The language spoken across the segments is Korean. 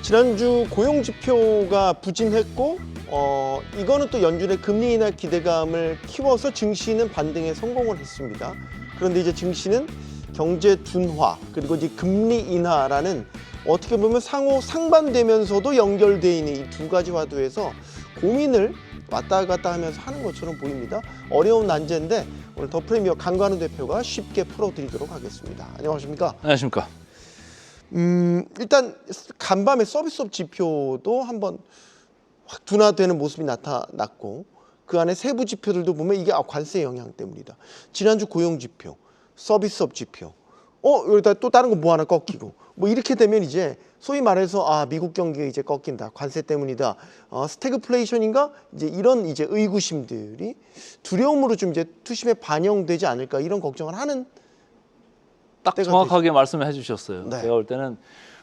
지난주 고용 지표가 부진했고 이거는 또 연준의 금리 인하 기대감을 키워서 증시는 반등에 성공을 했습니다. 그런데 이제 증시는 경제 둔화 그리고 이제 금리 인하라는 어떻게 보면 상호 상반되면서도 연결되어 있는 이 두 가지 화두에서 고민을 왔다 갔다 하면서 하는 것처럼 보입니다. 어려운 난제인데 오늘 더 프리미어 강관우 대표가 쉽게 풀어드리도록 하겠습니다. 안녕하십니까? 안녕하십니까? 일단 간밤에 서비스업 지표도 한번 확 둔화되는 모습이 나타났고 그 안에 세부 지표들도 보면 이게 관세 영향 때문이다. 지난주 고용 지표, 서비스업 지표, 여기다 또 다른 거 뭐 하나 꺾이고 뭐 이렇게 되면 이제 소위 말해서 미국 경기가 이제 꺾인다, 관세 때문이다, 스태그플레이션인가 이제 이런 이제 의구심들이 두려움으로 좀 이제 투심에 반영되지 않을까 이런 걱정을 하는. 딱 정확하게 말씀해 주셨어요. 네. 제가 볼 때는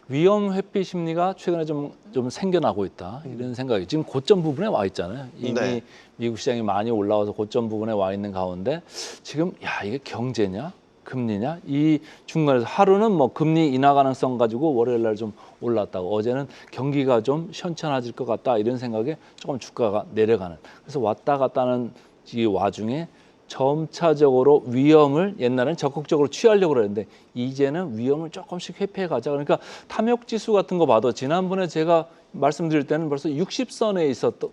위험 회피 심리가 최근에 좀 생겨나고 있다 이런 생각이 지금 고점 부분에 와 있잖아요. 이미 네. 미국 시장이 많이 올라와서 고점 부분에 와 있는 가운데 지금 이게 경제냐 금리냐 이 중간에서 하루는 뭐 금리 인하 가능성 가지고 월요일 날 좀 올랐다고 어제는 경기가 좀 현찮아질 것 같다 이런 생각에 조금 주가가 내려가는 그래서 왔다 갔다 하는 이 와중에 점차적으로 위험을 옛날에는 적극적으로 취하려고 그랬는데 이제는 위험을 조금씩 회피해 가자. 그러니까 탐욕 지수 같은 거 봐도 지난번에 제가 말씀드릴 때는 벌써 60선에 있었던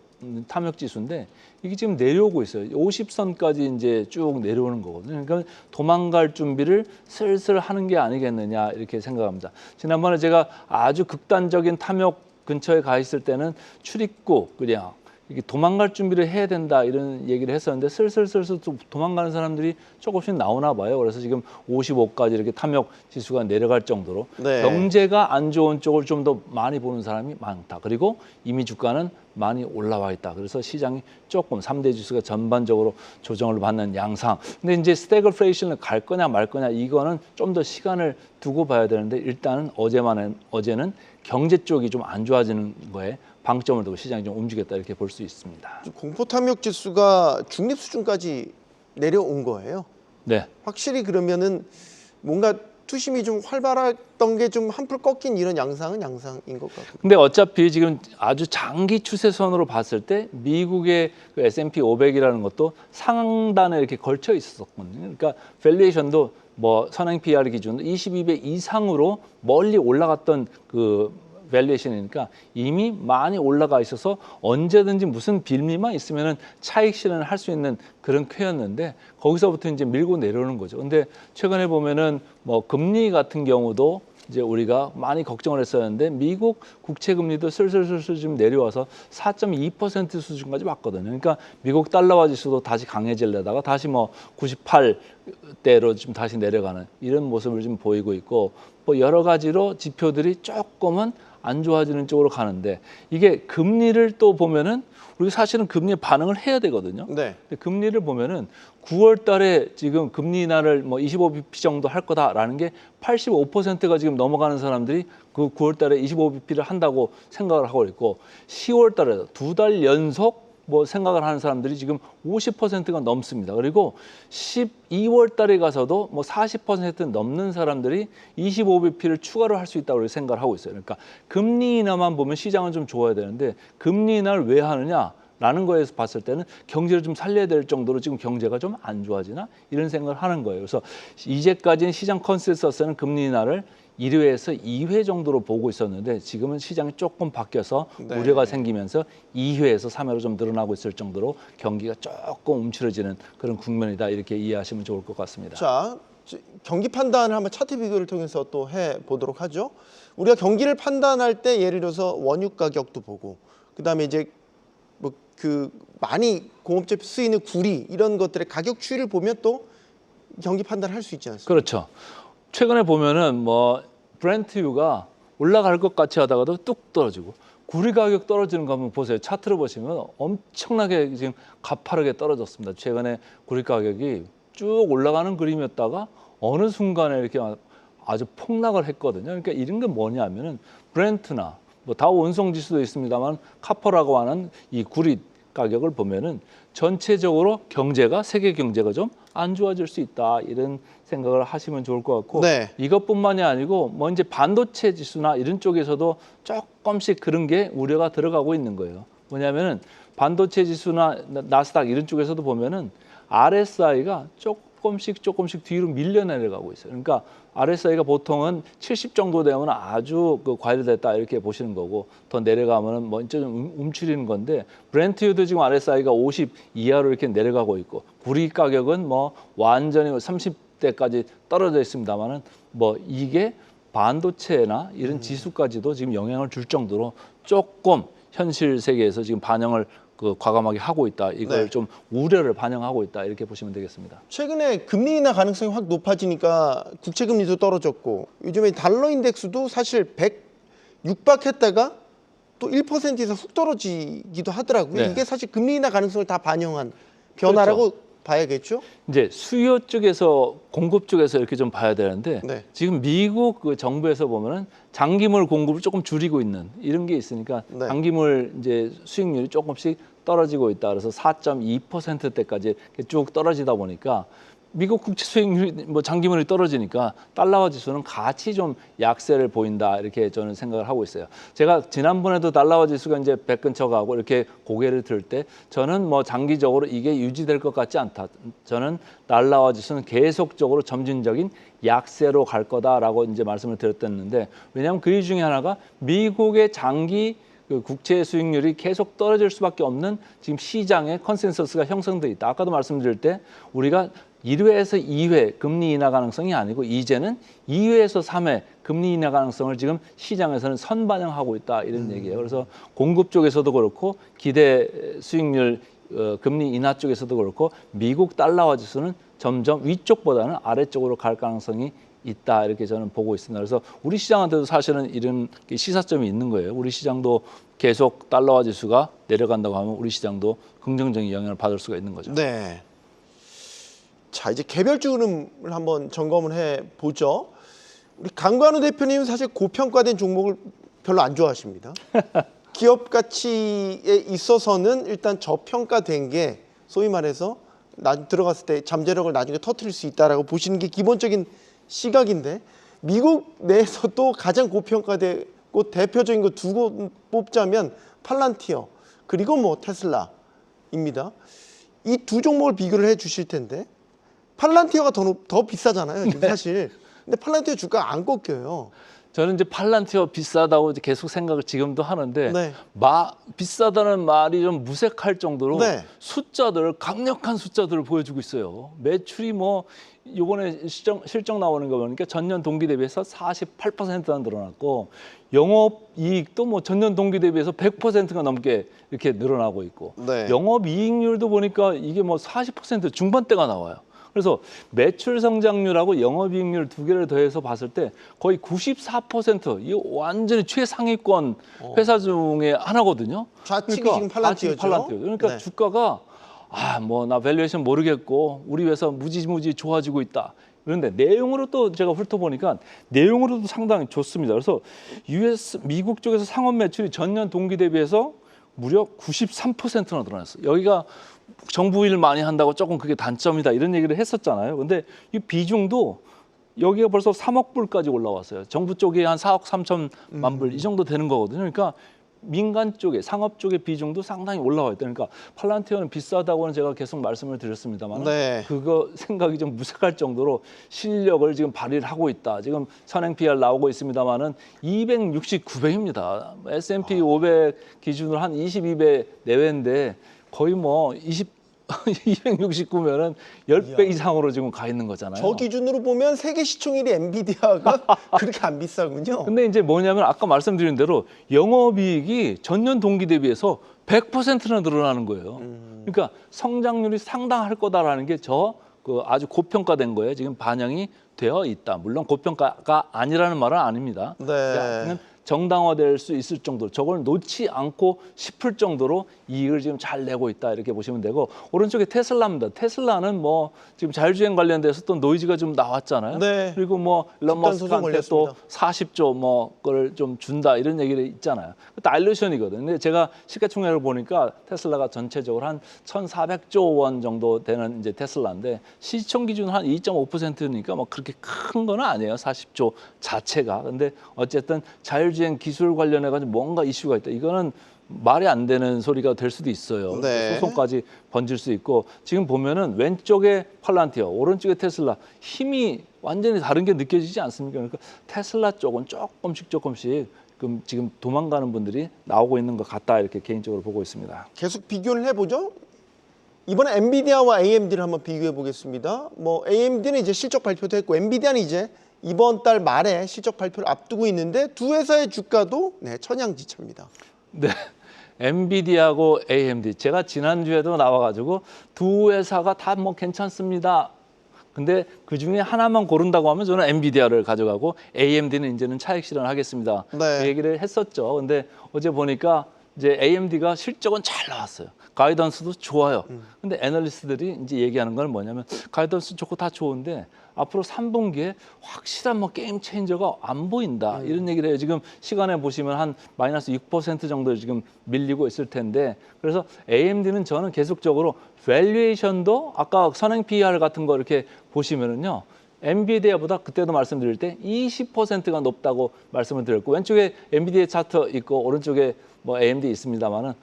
탐욕 지수인데 이게 지금 내려오고 있어요. 50선까지 이제 쭉 내려오는 거거든요. 그러니까 도망갈 준비를 슬슬 하는 게 아니겠느냐 이렇게 생각합니다. 지난번에 제가 아주 극단적인 탐욕 근처에 가 있을 때는 출입구 그냥 이게 도망갈 준비를 해야 된다 이런 얘기를 했었는데 슬슬 도망가는 사람들이 조금씩 나오나 봐요. 그래서 지금 55까지 이렇게 탐욕 지수가 내려갈 정도로 네. 경제가 안 좋은 쪽을 좀 더 많이 보는 사람이 많다. 그리고 이미 주가는 많이 올라와 있다. 그래서 시장이 조금 3대 지수가 전반적으로 조정을 받는 양상. 근데 이제 스태그플레이션을 갈 거냐 말 거냐 이거는 좀 더 시간을 두고 봐야 되는데 일단은 어제는 경제 쪽이 좀 안 좋아지는 거에 방점을 두고 시장이 좀 움직였다 이렇게 볼 수 있습니다. 공포 탐욕 지수가 중립 수준까지 내려온 거예요. 네. 확실히 그러면은 뭔가 투심이 좀 활발했던 게 좀 한풀 꺾인 이런 양상인 것 같고. 근데 어차피 지금 아주 장기 추세선으로 봤을 때 미국의 그 S&P 500이라는 것도 상단에 이렇게 걸쳐 있었거든요. 그러니까 밸류에이션도 뭐 선행 PER 기준으로 22배 이상으로 멀리 올라갔던 그 밸류에이션이니까 이미 많이 올라가 있어서 언제든지 무슨 빌미만 있으면은 차익 실현을 할 수 있는 그런 쾌였는데 거기서부터 이제 밀고 내려오는 거죠. 근데 최근에 보면은 뭐 금리 같은 경우도 이제 우리가 많이 걱정을 했었는데 미국 국채 금리도 슬슬 좀 내려와서 4.2% 수준까지 왔거든요. 그러니까 미국 달러화 지수도 다시 강해지려다가 다시 뭐 98대로 좀 다시 내려가는 이런 모습을 좀 보이고 있고 뭐 여러 가지로 지표들이 조금은 안 좋아지는 쪽으로 가는데 이게 금리를 또 보면은 우리 사실은 금리에 반응을 해야 되거든요. 네. 근데 금리를 보면은 9월 달에 지금 금리 인하를 뭐 25bp 정도 할 거다라는 게 85%가 지금 넘어가는 사람들이 그 9월 달에 25bp를 한다고 생각을 하고 있고 10월 달에 2달 연속 뭐 생각을 하는 사람들이 지금 50%가 넘습니다. 그리고 12월 달에 가서도 뭐 40% 넘는 사람들이 25bp를 추가로 할 수 있다고 생각을 하고 있어요. 그러니까 금리 인하만 보면 시장은 좀 좋아야 되는데 금리 인하를 왜 하느냐? 라는 거에서 봤을 때는 경제를 좀 살려야 될 정도로 지금 경제가 좀 안 좋아지나? 이런 생각을 하는 거예요. 그래서 이제까지는 시장 컨센서스는 금리 인하를 1회에서 2회 정도로 보고 있었는데 지금은 시장이 조금 바뀌어서 네. 우려가 생기면서 2회에서 3회로 좀 늘어나고 있을 정도로 경기가 조금 움츠러지는 그런 국면이다 이렇게 이해하시면 좋을 것 같습니다. 자, 경기 판단을 한번 차트 비교를 통해서 또 해보도록 하죠. 우리가 경기를 판단할 때 예를 들어서 원유 가격도 보고 그다음에 이제 뭐 그 많이 공업제 쓰이는 구리 이런 것들의 가격 추이를 보면 또 경기 판단을 할 수 있지 않습니까? 그렇죠. 최근에 보면은 뭐 브렌트유가 올라갈 것 같이 하다가도 뚝 떨어지고 구리 가격 떨어지는 거 한번 보세요. 차트로 보시면 엄청나게 지금 가파르게 떨어졌습니다. 최근에 구리 가격이 쭉 올라가는 그림이었다가 어느 순간에 이렇게 아주 폭락을 했거든요. 그러니까 이런 게 뭐냐면은 브렌트나 뭐 다우 운송 지수도 있습니다만 카퍼라고 하는 이 구리 가격을 보면은 전체적으로 경제가 세계 경제가 좀 안 좋아질 수 있다 이런 생각을 하시면 좋을 것 같고 네. 이것뿐만이 아니고 뭐 이제 반도체 지수나 이런 쪽에서도 조금씩 그런 게 우려가 들어가고 있는 거예요. 뭐냐면은 반도체 지수나 나스닥 이런 쪽에서도 보면은 RSI가 조금씩 뒤로 밀려 내려가고 있어요. 그러니까 RSI가 보통은 70 정도 되면 아주 그 과열됐다 이렇게 보시는 거고 더 내려가면은 뭐 이제 좀 움츠리는 건데 브렌트유도 지금 RSI가 50 이하로 이렇게 내려가고 있고 구리 가격은 뭐 완전히 30대까지 떨어져 있습니다만은 뭐 이게 반도체나 이런 지수까지도 지금 영향을 줄 정도로 조금 현실 세계에서 지금 반영을 그 과감하게 하고 있다. 이걸 네. 좀 우려를 반영하고 있다. 이렇게 보시면 되겠습니다. 최근에 금리 인하 가능성이 확 높아지니까 국채 금리도 떨어졌고 요즘에 달러 인덱스도 사실 100 육박했다가 또 1% 이상 훅 떨어지기도 하더라고요. 네. 이게 사실 금리 인하 가능성을 다 반영한 변화라고 봐야겠죠? 이제 수요 쪽에서 공급 쪽에서 이렇게 좀 봐야 되는데 네. 지금 미국 그 정부에서 보면은 장기물 공급을 조금 줄이고 있는 이런 게 있으니까 네. 장기물 이제 수익률이 조금씩 떨어지고 있다. 그래서 4.2%대까지 쭉 떨어지다 보니까 미국 국채 수익률이 뭐 장기물이 떨어지니까 달러화 지수는 같이 좀 약세를 보인다 이렇게 저는 생각을 하고 있어요. 제가 지난번에도 달러화 지수가 이제 100 근처 가고 이렇게 고개를 들 때 저는 뭐 장기적으로 이게 유지될 것 같지 않다. 저는 달러화 지수는 계속적으로 점진적인 약세로 갈 거다라고 이제 말씀을 드렸었는데 왜냐하면 그 이유 중에 하나가 미국의 장기 그 국채 수익률이 계속 떨어질 수밖에 없는 지금 시장의 컨센서스가 형성돼 있다. 아까도 말씀드릴 때 우리가 1회에서 2회 금리 인하 가능성이 아니고 이제는 2회에서 3회 금리 인하 가능성을 지금 시장에서는 선반영하고 있다 이런 얘기예요. 그래서 공급 쪽에서도 그렇고 기대 수익률 금리 인하 쪽에서도 그렇고 미국 달러화 지수는 점점 위쪽보다는 아래쪽으로 갈 가능성이 있다 이렇게 저는 보고 있습니다. 그래서 우리 시장한테도 사실은 이런 시사점이 있는 거예요. 우리 시장도 계속 달러화 지수가 내려간다고 하면 우리 시장도 긍정적인 영향을 받을 수가 있는 거죠. 네. 자, 이제 개별주 흐름을 한번 점검을 해 보죠. 우리 강관우 대표님은 사실 고평가된 종목을 별로 안 좋아하십니다. 기업 가치에 있어서는 일단 저평가된 게 소위 말해서 들어갔을 때 잠재력을 나중에 터뜨릴 수 있다라고 보시는 게 기본적인 시각인데 미국 내에서도 가장 고평가되고 대표적인 거 두 곳 뽑자면 팔란티어 그리고 뭐 테슬라입니다. 이 두 종목을 비교를 해 주실 텐데 팔란티어가 더 비싸잖아요, 지금 사실. 근데 팔란티어 주가 안 꺾여요. 저는 이제 팔란티어 비싸다고 이제 계속 생각을 지금도 하는데 네. 비싸다는 말이 좀 무색할 정도로 네. 숫자들 강력한 숫자들을 보여주고 있어요. 매출이 뭐 이번에 실적 나오는 거 보니까 전년 동기 대비해서 48%나 늘어났고 영업이익도 뭐 전년 동기 대비해서 100%가 넘게 이렇게 늘어나고 있고 네. 영업이익률도 보니까 이게 뭐 40% 중반대가 나와요. 그래서 매출 성장률하고 영업이익률 두 개를 더해서 봤을 때 거의 94%, 이거 완전히 최상위권 회사 중에 하나거든요. 좌측이 지금 팔란티어죠. 그러니까 네. 주가가 뭐 나 밸류에이션 모르겠고 우리 회사 무지무지 좋아지고 있다. 그런데 내용으로 또 제가 훑어보니까 내용으로도 상당히 좋습니다. 그래서 미국 쪽에서 상업 매출이 전년 동기 대비해서 무려 93%나 늘어났어요. 여기가 정부 일 많이 한다고 조금 그게 단점이다 이런 얘기를 했었잖아요. 근데 이 비중도 여기가 벌써 3억 불까지 올라왔어요. 정부 쪽에 한 4억 3천만 불 이 정도 되는 거거든요. 그러니까 민간 쪽에 상업 쪽의 비중도 상당히 올라와 있다. 그러니까 팔란티어는 비싸다고는 제가 계속 말씀을 드렸습니다만 네. 그거 생각이 좀 무색할 정도로 실력을 지금 발휘를 하고 있다. 지금 선행 PR 나오고 있습니다만은 269배입니다. S&P 500 기준으로 한 22배 내외인데 거의 뭐 269면은 10배 이상으로 지금 가 있는 거잖아요. 저 기준으로 보면 세계 시총 1위 엔비디아가 그렇게 안 비싸군요. 근데 이제 뭐냐면 아까 말씀드린 대로 영업이익이 전년 동기 대비해서 100%나 늘어나는 거예요. 그러니까 성장률이 상당할 거다라는 게 그 아주 고평가된 거예요. 지금 반영이 되어 있다. 물론 고평가가 아니라는 말은 아닙니다. 네. 그냥 정당화될 수 있을 정도로 저걸 놓지 않고 싶을 정도로 이익을 지금 잘 내고 있다 이렇게 보시면 되고 오른쪽에 테슬라입니다. 테슬라는 뭐 지금 자율주행 관련돼서 또 노이즈가 좀 나왔잖아요. 네. 그리고 뭐 일론 집단 소송 머스크한테 또 걸렸습니다. 40조 뭐 그걸 좀 준다 이런 얘기를 있잖아요. 다일루션이거든요. 근데 제가 시가총액을 보니까 테슬라가 전체적으로 한 1,400조 원 정도 되는 이제 테슬라인데 시총 기준 한 2.5%니까 뭐 그렇게 큰 건 아니에요. 40조 자체가. 근데 어쨌든 자율주행 기술 관련해 가지고 뭔가 이슈가 있다. 이거는 말이 안 되는 소리가 될 수도 있어요. 네. 소송까지 번질 수 있고 지금 보면은 왼쪽에 팔란티어, 오른쪽에 테슬라 힘이 완전히 다른 게 느껴지지 않습니까? 그러니까 테슬라 쪽은 조금씩 지금 도망가는 분들이 나오고 있는 것 같다 이렇게 개인적으로 보고 있습니다. 계속 비교를 해보죠. 이번에 엔비디아와 AMD를 한번 비교해 보겠습니다. 뭐 AMD는 이제 실적 발표도 했고 엔비디아는 이제 이번 달 말에 실적 발표를 앞두고 있는데 두 회사의 주가도 천양지차입니다. 네. 엔비디아하고 AMD 제가 지난주에도 나와가지고 두 회사가 다 뭐 괜찮습니다. 근데 그 중에 하나만 고른다고 하면 저는 엔비디아를 가져가고 AMD는 이제는 차익 실현하겠습니다. 네. 그 얘기를 했었죠. 근데 어제 보니까 이제 AMD가 실적은 잘 나왔어요. 가이던스도 좋아요. 근데 애널리스트들이 이제 얘기하는 건 뭐냐면 가이던스 좋고 다 좋은데 앞으로 3분기에 확실한 뭐 게임 체인저가 안 보인다. 이런 얘기를 해요. 지금 시간에 보시면 한 마이너스 6% 정도 지금 밀리고 있을 텐데 그래서 AMD는 저는 계속적으로 밸류에이션도 아까 선행 PER 같은 거 이렇게 보시면은요. 엔비디아보다 그때도 말씀드릴 때 20%가 높다고 말씀을 드렸고 왼쪽에 엔비디아 차트 있고 오른쪽에 뭐 AMD 있습니다만은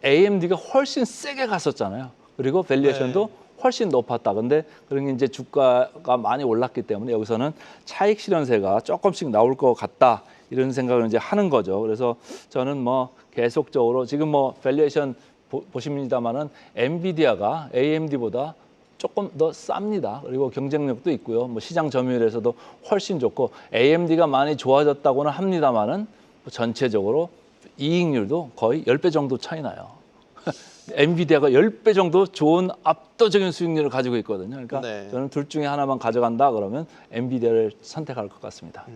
AMD가 훨씬 세게 갔었잖아요. 그리고 밸류에이션도 훨씬 높았다. 근데 그런 게 이제 주가가 많이 올랐기 때문에 여기서는 차익 실현세가 조금씩 나올 것 같다. 이런 생각을 이제 하는 거죠. 그래서 저는 뭐 계속적으로 지금 뭐 밸류에이션 보십니다만은 엔비디아가 AMD보다 조금 더 쌉니다. 그리고 경쟁력도 있고요. 뭐 시장 점유율에서도 훨씬 좋고 AMD가 많이 좋아졌다고는 합니다만은 전체적으로 이익률도 거의 10배 정도 차이 나요. 엔비디아가 10배 정도 좋은 압도적인 수익률을 가지고 있거든요. 그러니까 저는 둘 중에 하나만 가져간다 그러면 엔비디아를 선택할 것 같습니다.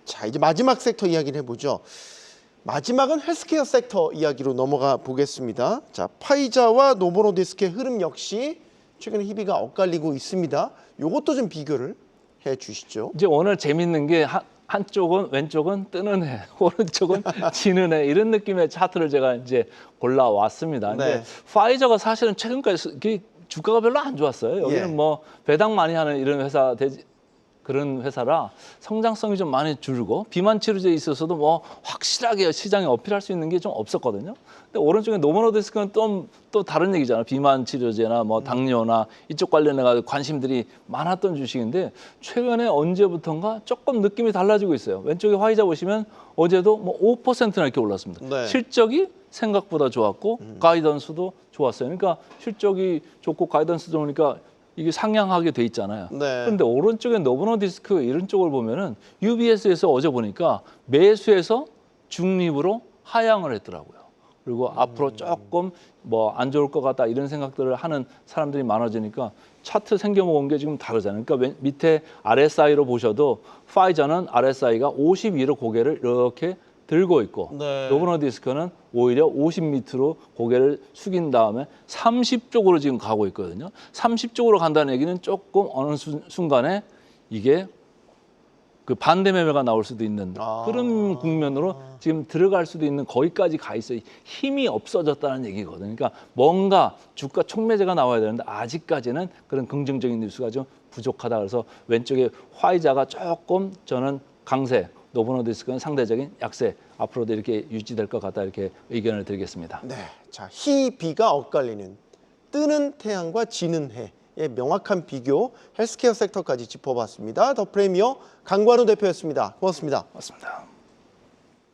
자, 이제 마지막 섹터 이야기를 해보죠. 마지막은 헬스케어 섹터 이야기로 넘어가 보겠습니다. 자, 파이자와 노보노디스크의 흐름 역시 최근에 희비가 엇갈리고 있습니다. 이것도 좀 비교를 해 주시죠. 이제 오늘 재밌는 게 한쪽은 왼쪽은 뜨는 해, 오른쪽은 지는 해 이런 느낌의 차트를 제가 이제 골라왔습니다. 근데 파이저가 사실은 최근까지 주가가 별로 안 좋았어요. 여기는 뭐 배당 많이 하는 이런 회사 그런 회사라 성장성이 좀 많이 줄고 비만 치료제에 있어서도 뭐 확실하게 시장에 어필할 수 있는 게 좀 없었거든요. 근데 오른쪽에 노보노디스크는 또 다른 얘기잖아요. 비만 치료제나 뭐 당뇨나 이쪽 관련해 가지고 관심들이 많았던 주식인데 최근에 언제부턴가 조금 느낌이 달라지고 있어요. 왼쪽에 화이자 보시면 어제도 뭐 5%나 이렇게 올랐습니다. 실적이 생각보다 좋았고 가이던스도 좋았어요. 그러니까 실적이 좋고 가이던스 좋으니까 이게 상향하게 돼 있잖아요. 그런데 오른쪽에 노보노디스크 이런 쪽을 보면은 UBS에서 어제 보니까 매수해서 중립으로 하향을 했더라고요. 그리고 앞으로 조금 뭐 안 좋을 것 같다 이런 생각들을 하는 사람들이 많아지니까 차트 생겨먹은 게 지금 다르잖아요. 그러니까 밑에 RSI로 보셔도 파이저는 RSI가 52로 고개를 이렇게 들고 있고 노보노디스크는 오히려 50 밑으로 고개를 숙인 다음에 30쪽으로 지금 가고 있거든요. 30쪽으로 간다는 얘기는 조금 어느 순간에 이게 그 반대 매매가 나올 수도 있는 그런 국면으로 지금 들어갈 수도 있는 거기까지 가 있어요. 힘이 없어졌다는 얘기거든요. 그러니까 뭔가 주가 촉매제가 나와야 되는데 아직까지는 그런 긍정적인 뉴스가 좀 부족하다. 그래서 왼쪽에 화이자가 조금 저는 강세, 노보노디스크는 상대적인 약세 앞으로도 이렇게 유지될 것 같다 이렇게 의견을 드리겠습니다. 네, 자 희비가 엇갈리는 뜨는 태양과 지는 해의 명확한 비교 헬스케어 섹터까지 짚어봤습니다. 더 프리미어 강관우 대표였습니다. 고맙습니다. 맞습니다.